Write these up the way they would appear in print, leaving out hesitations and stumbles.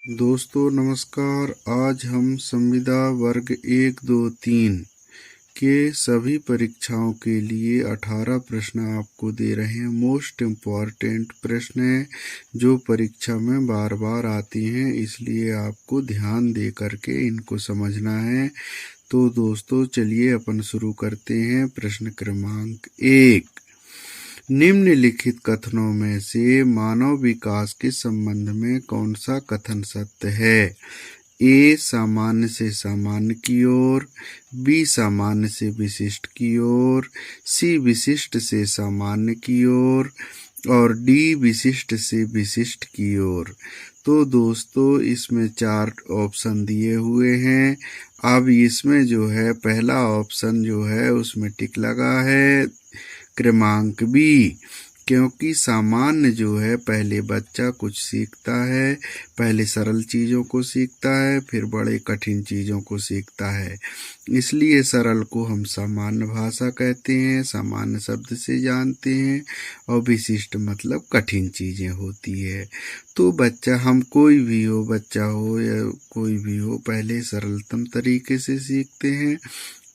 दोस्तों नमस्कार। आज हम संविदा वर्ग 1, 2, 3 के सभी परीक्षाओं के लिए 18 प्रश्न आपको दे रहे हैं। मोस्ट इम्पॉर्टेंट प्रश्न हैं जो परीक्षा में बार बार आते हैं, इसलिए आपको ध्यान दे करके इनको समझना है। तो दोस्तों चलिए अपन शुरू करते हैं। प्रश्न क्रमांक 1, निम्नलिखित कथनों में से मानव विकास के संबंध में कौन सा कथन सत्य है? ए सामान्य से सामान्य की ओर, बी सामान्य से विशिष्ट की ओर, सी विशिष्ट से सामान्य की ओर और डी विशिष्ट से विशिष्ट की ओर। तो दोस्तों इसमें 4 ऑप्शन दिए हुए हैं। अब इसमें जो है पहला ऑप्शन जो है उसमें टिक लगा है क्रमांक बी, क्योंकि सामान्य जो है पहले बच्चा कुछ सीखता है, पहले सरल चीज़ों को सीखता है फिर बड़े कठिन चीज़ों को सीखता है, इसलिए सरल को हम सामान्य भाषा कहते हैं, सामान्य शब्द से जानते हैं, और विशिष्ट मतलब कठिन चीज़ें होती है। तो बच्चा हम कोई भी हो, बच्चा हो या कोई भी हो, पहले सरलतम तरीके से सीखते हैं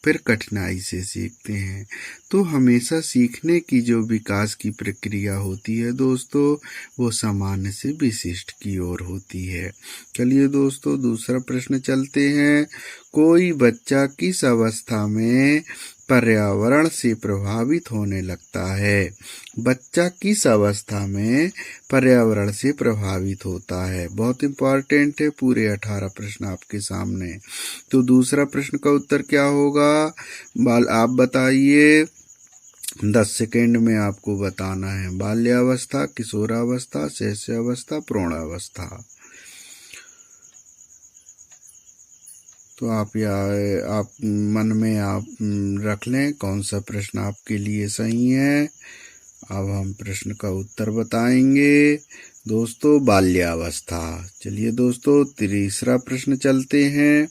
फिर कठिनाई से सीखते हैं। तो हमेशा सीखने की जो विकास की प्रक्रिया होती है दोस्तों, वो सामान्य से विशिष्ट की ओर होती है। चलिए दोस्तों दूसरा प्रश्न चलते हैं। कोई बच्चा किस अवस्था में पर्यावरण से प्रभावित होने लगता है? बच्चा किस अवस्था में पर्यावरण से प्रभावित होता है? बहुत इम्पोर्टेंट है, पूरे 18 प्रश्न आपके सामने। तो दूसरा प्रश्न का उत्तर क्या होगा? आप बताइए। 10 सेकेंड में आपको बताना है। बाल्यावस्था, किशोरावस्था, शैशवावस्था, प्रौढ़ावस्था। तो आप मन में आप रख लें कौन सा प्रश्न आपके लिए सही है। अब हम प्रश्न का उत्तर बताएंगे दोस्तों, बाल्यावस्था। चलिए दोस्तों तीसरा प्रश्न चलते हैं।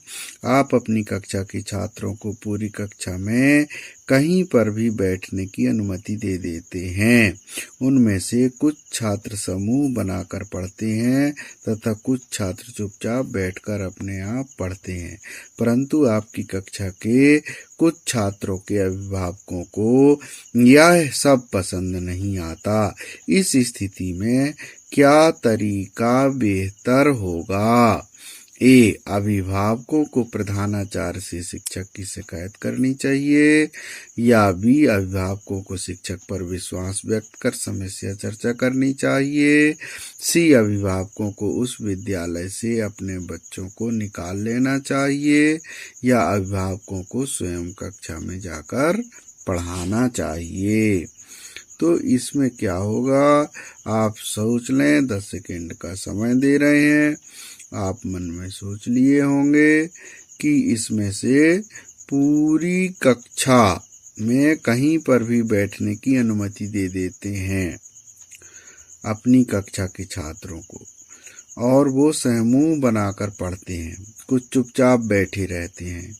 आप अपनी कक्षा के छात्रों को पूरी कक्षा में कहीं पर भी बैठने की अनुमति दे देते हैं। उनमें से कुछ छात्र समूह बनाकर पढ़ते हैं तथा कुछ छात्र चुपचाप बैठकर अपने आप पढ़ते हैं, परंतु आपकी कक्षा के कुछ छात्रों के अभिभावकों को यह सब पसंद नहीं आता। इस स्थिति में क्या तरीका बेहतर होगा? ए, अभिभावकों को प्रधानाचार्य से शिक्षक की शिकायत करनी चाहिए, या बी, अभिभावकों को शिक्षक पर विश्वास व्यक्त कर समस्या चर्चा करनी चाहिए, सी, अभिभावकों को उस विद्यालय से अपने बच्चों को निकाल लेना चाहिए, या अभिभावकों को स्वयं कक्षा में जाकर पढ़ाना चाहिए। तो इसमें क्या होगा आप सोच लें। 10 सेकेंड का समय दे रहे हैं। आप मन में सोच लिए होंगे कि इसमें से पूरी कक्षा में कहीं पर भी बैठने की अनुमति दे देते हैं अपनी कक्षा के छात्रों को, और वो समूह बनाकर पढ़ते हैं, कुछ चुपचाप बैठे रहते हैं,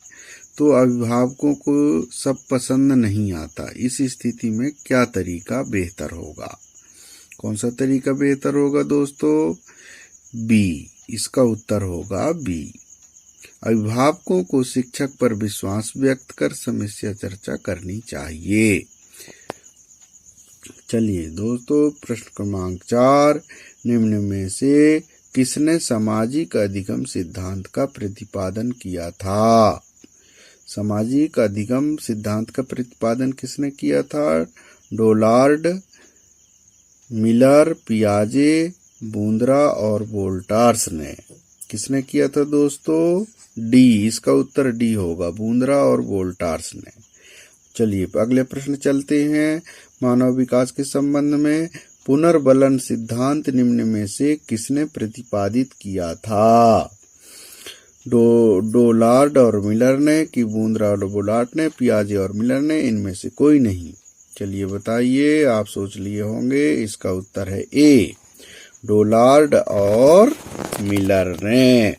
तो अभिभावकों को सब पसंद नहीं आता। इस स्थिति में क्या तरीका बेहतर होगा? कौन सा तरीका बेहतर होगा दोस्तों? बी, इसका उत्तर होगा बी, अभिभावकों को शिक्षक पर विश्वास व्यक्त कर समस्या चर्चा करनी चाहिए। चलिए दोस्तों प्रश्न क्रमांक 4, निम्न में से किसने सामाजिक अधिगम सिद्धांत का प्रतिपादन किया था? सामाजिक अधिगम सिद्धांत का प्रतिपादन किसने किया था? डोलार्ड, मिलर, पियाजे, बूंद्रा और वोल्टार्स ने। किसने किया था दोस्तों? डी, इसका उत्तर डी होगा, बूंद्रा और वोल्टार्स ने। चलिए अगले प्रश्न चलते हैं। मानव विकास के संबंध में पुनर्बलन सिद्धांत निम्न में से किसने प्रतिपादित किया था? डोलार्ड और मिलर ने, कि बूंद्रा और वोल्टार्स ने, पियाजे और मिलर ने, इनमें से कोई नहीं। चलिए बताइए, आप सोच लिए होंगे। इसका उत्तर है ए, डोलार्ड और मिलर ने।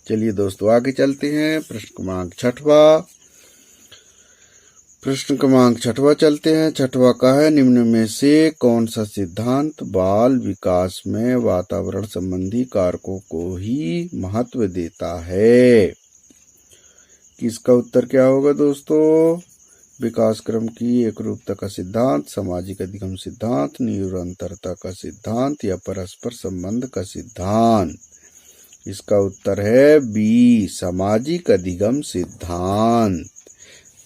चलिए दोस्तों आगे चलते हैं। प्रश्न क्रमांक 6, प्रश्न क्रमांक 6वां चलते हैं। 6वां का है, निम्न में से कौन सा सिद्धांत बाल विकास में वातावरण संबंधी कारकों को ही महत्व देता है? किसका उत्तर क्या होगा दोस्तों? विकास क्रम की एकरूपता का सिद्धांत, सामाजिक अधिगम सिद्धांत, निरंतरता का सिद्धांत या परस्पर संबंध का सिद्धांत? इसका उत्तर है बी, सामाजिक अधिगम सिद्धांत।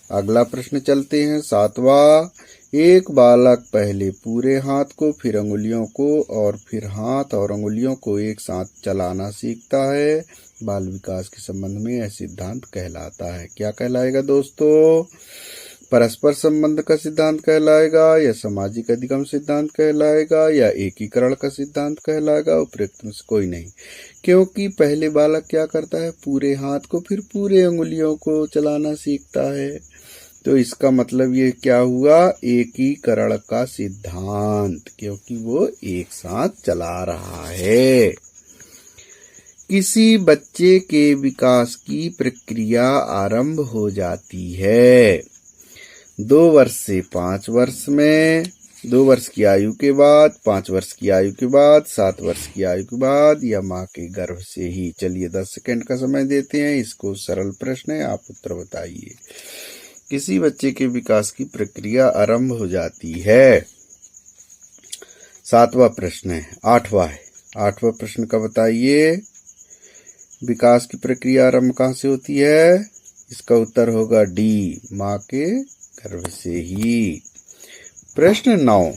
अगला प्रश्न चलते हैं। 7वां, एक बालक पहले पूरे हाथ को, फिर अंगुलियों को और फिर हाथ और अंगुलियों को एक साथ चलाना सीखता है। बाल विकास के संबंध में यह सिद्धांत कहलाता है। क्या कहलाएगा दोस्तों? परस्पर संबंध का सिद्धांत कहलाएगा या सामाजिक अधिगम सिद्धांत कहलाएगा या एकीकरण का सिद्धांत कहलाएगा? उपयुक्त में से कोई नहीं, क्योंकि पहले बालक क्या करता है? पूरे हाथ को फिर पूरे अंगुलियों को चलाना सीखता है। तो इसका मतलब ये क्या हुआ? एकीकरण का सिद्धांत, क्योंकि वो एक साथ चला रहा है। किसी बच्चे के विकास की प्रक्रिया आरंभ हो जाती है 2 वर्ष से 5 वर्ष में, 2 वर्ष की आयु के बाद, 5 वर्ष की आयु के बाद, 7 वर्ष की आयु के बाद या माँ के गर्भ से ही। चलिए 10 सेकंड का समय देते हैं। इसको सरल प्रश्न है, आप उत्तर बताइए। किसी बच्चे के विकास की प्रक्रिया आरंभ हो जाती है। 7वां प्रश्न है। 8वां है। 8वां प्रश्न का बताइए, विकास की प्रक्रिया आरंभ कहाँ से होती है? इसका उत्तर होगा डी, माँ के गर्भ से ही। प्रश्न 9,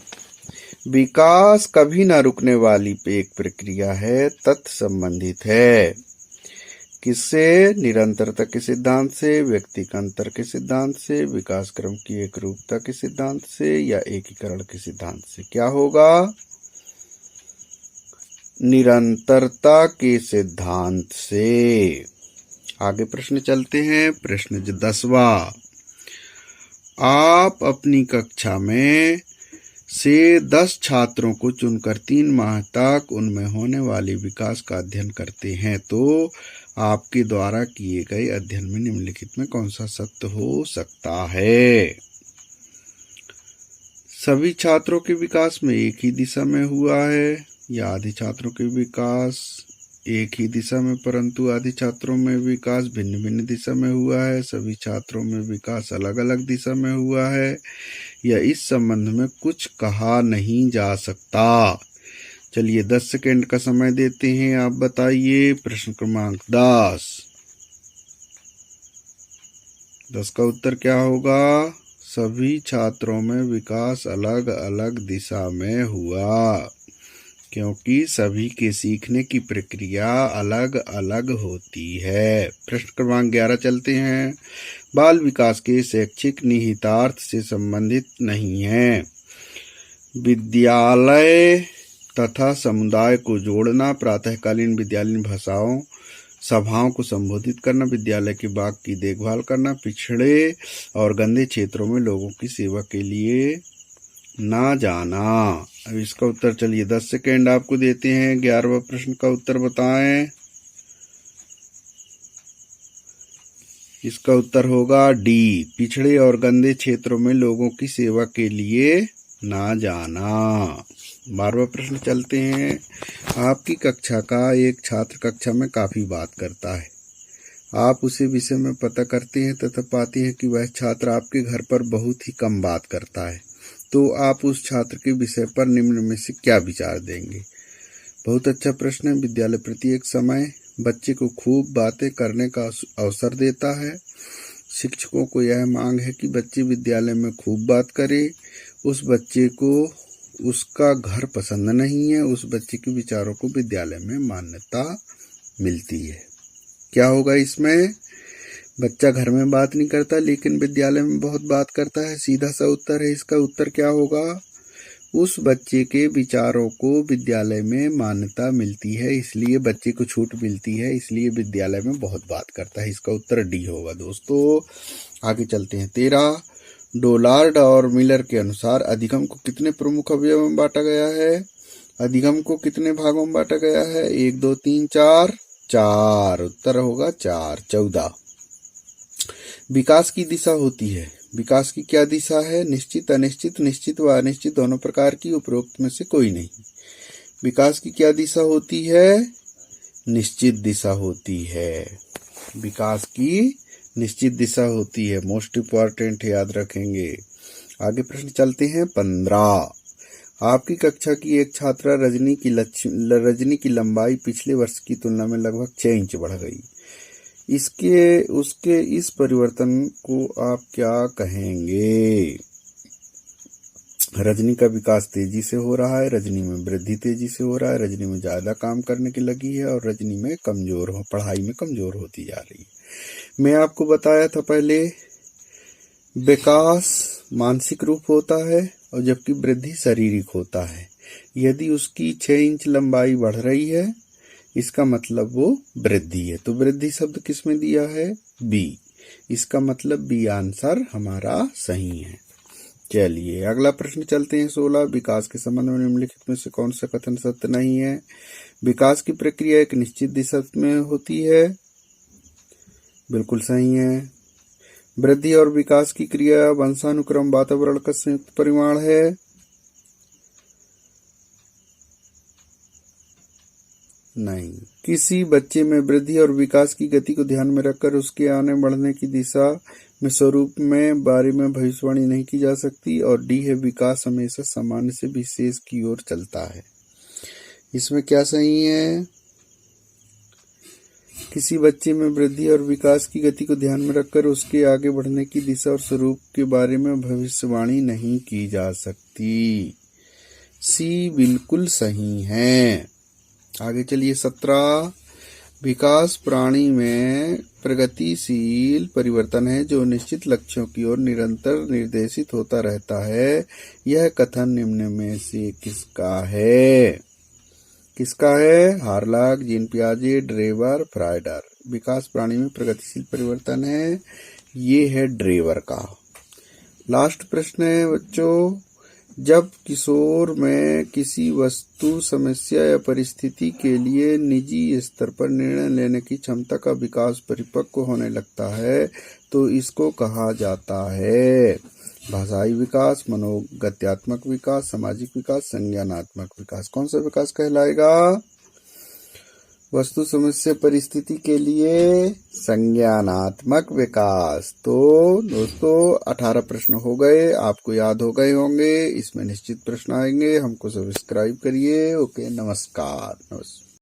विकास कभी न रुकने वाली एक प्रक्रिया है, तथ्य संबंधित है। किससे? निरंतरता के सिद्धांत से, व्यक्तिगत अंतर के सिद्धांत से, विकास क्रम की एकरूपता के सिद्धांत से या एकीकरण के सिद्धांत से? क्या होगा? निरंतरता के सिद्धांत से। आगे प्रश्न चलते हैं। प्रश्न 10वां, आप अपनी कक्षा में से 10 छात्रों को चुनकर 3 माह तक उनमें होने वाले विकास का अध्ययन करते हैं, तो आपके द्वारा किए गए अध्ययन में निम्नलिखित में कौन सा सत्य हो सकता है? सभी छात्रों के विकास में एक ही दिशा में हुआ है या आधे छात्रों के विकास एक ही दिशा में परंतु आधे छात्रों में विकास भिन्न भिन्न दिशा में हुआ है, सभी छात्रों में विकास अलग अलग दिशा में हुआ है या इस संबंध में कुछ कहा नहीं जा सकता? चलिए 10 सेकंड का समय देते हैं, आप बताइए। प्रश्न क्रमांक 10 का उत्तर क्या होगा? सभी छात्रों में विकास अलग अलग दिशा में हुआ, क्योंकि सभी के सीखने की प्रक्रिया अलग अलग होती है। प्रश्न क्रमांक 11 चलते हैं। बाल विकास के शैक्षिक निहितार्थ से संबंधित नहीं है। विद्यालय तथा समुदाय को जोड़ना, प्रातःकालीन विद्यालयीन भाषाओं सभाओं को संबोधित करना, विद्यालय के बाग की देखभाल करना, पिछड़े और गंदे क्षेत्रों में लोगों की सेवा के लिए ना जाना। अब इसका उत्तर चलिए 10 सेकेंड आपको देते हैं। 11वां प्रश्न का उत्तर बताएं। इसका उत्तर होगा डी, पिछड़े और गंदे क्षेत्रों में लोगों की सेवा के लिए ना जाना। 12वां प्रश्न चलते हैं। आपकी कक्षा का एक छात्र कक्षा में काफी बात करता है, आप उसे विषय में पता करते हैं तथा पाते हैं कि वह छात्र आपके घर पर बहुत ही कम बात करता है, तो आप उस छात्र के विषय पर निम्न में से क्या विचार देंगे? बहुत अच्छा प्रश्न है। विद्यालय प्रत्येक समय बच्चे को खूब बातें करने का अवसर देता है। शिक्षकों को यह मांग है कि बच्चे विद्यालय में खूब बात करे। उस बच्चे को उसका घर पसंद नहीं है, उस बच्चे के विचारों को विद्यालय में मान्यता मिलती है। क्या होगा इसमें? बच्चा घर में बात नहीं करता लेकिन विद्यालय में बहुत बात करता है। सीधा सा उत्तर है। इसका उत्तर क्या होगा? उस बच्चे के विचारों को विद्यालय में मान्यता मिलती है, इसलिए बच्चे को छूट मिलती है, इसलिए विद्यालय में बहुत बात करता है। इसका उत्तर डी होगा दोस्तों। आगे चलते हैं। 13, डोलार्ड और मिलर के अनुसार अधिगम को कितने प्रमुख अवयव में बांटा गया है? अधिगम को कितने भागों में बांटा गया है? 1, 2, 3, 4। 4 उत्तर होगा 4। 14, विकास की दिशा होती है विकास की क्या दिशा है? निश्चित, अनिश्चित, निश्चित व अनिश्चित दोनों प्रकार की, उपरोक्त में से कोई नहीं। विकास की क्या दिशा होती है? निश्चित दिशा होती है। विकास की निश्चित दिशा होती है। मोस्ट इंपॉर्टेंट, याद रखेंगे। आगे प्रश्न चलते हैं 15। आपकी कक्षा की एक छात्रा रजनी की लंबाई पिछले वर्ष की तुलना में लगभग 6 इंच बढ़ गई। उसके इस परिवर्तन को आप क्या कहेंगे? रजनी का विकास तेजी से हो रहा है, रजनी में वृद्धि तेजी से हो रहा है, रजनी में ज्यादा काम करने की लगी है और रजनी में पढ़ाई में कमजोर होती जा रही है। मैं आपको बताया था पहले, विकास मानसिक रूप होता है और जबकि वृद्धि शारीरिक होता है। यदि उसकी 6 इंच लंबाई बढ़ रही है, इसका मतलब वो वृद्धि है। तो वृद्धि शब्द किसमें दिया है? बी। इसका मतलब बी आंसर हमारा सही है। चलिए अगला प्रश्न चलते हैं 16। विकास के संबंध में निम्नलिखित में से कौन सा कथन सत्य नहीं है? विकास की प्रक्रिया एक निश्चित दिशा में होती है, बिल्कुल सही है। वृद्धि और विकास की क्रिया वंशानुक्रम वातावरण का संयुक्त परिमाण है, नहीं। किसी बच्चे में वृद्धि और विकास की गति को ध्यान में रखकर उसके आने बढ़ने की दिशा में स्वरूप में बारे में भविष्यवाणी नहीं की जा सकती। और डी है, विकास हमेशा सामान्य से विशेष की ओर चलता है। इसमें क्या सही है? किसी बच्चे में वृद्धि और विकास की गति को ध्यान में रखकर उसके आगे बढ़ने की दिशा और स्वरूप के बारे में भविष्यवाणी नहीं की जा सकती। सी बिल्कुल सही है। आगे चलिए 17। विकास प्राणी में प्रगतिशील परिवर्तन है जो निश्चित लक्ष्यों की ओर निरंतर निर्देशित होता रहता है। यह कथन निम्न में से किसका है? किसका है? हार्लॉक, जीन पियाजे, ड्रेवर, फ्राइडर। विकास प्राणी में प्रगतिशील परिवर्तन है, ये है ड्रेवर का। लास्ट प्रश्न है बच्चों, जब किशोर में किसी वस्तु, समस्या या परिस्थिति के लिए निजी स्तर पर निर्णय लेने की क्षमता का विकास परिपक्व होने लगता है तो इसको कहा जाता है? भाषाई विकास, मनोगत्यात्मक विकास, सामाजिक विकास, संज्ञानात्मक विकास। कौन सा विकास कहलाएगा? वस्तु, समस्या, परिस्थिति के लिए संज्ञानात्मक विकास। तो दोस्तों 18 प्रश्न हो गए, आपको याद हो गए होंगे। इसमें निश्चित प्रश्न आएंगे। हमको सब्सक्राइब करिए। ओके, नमस्कार।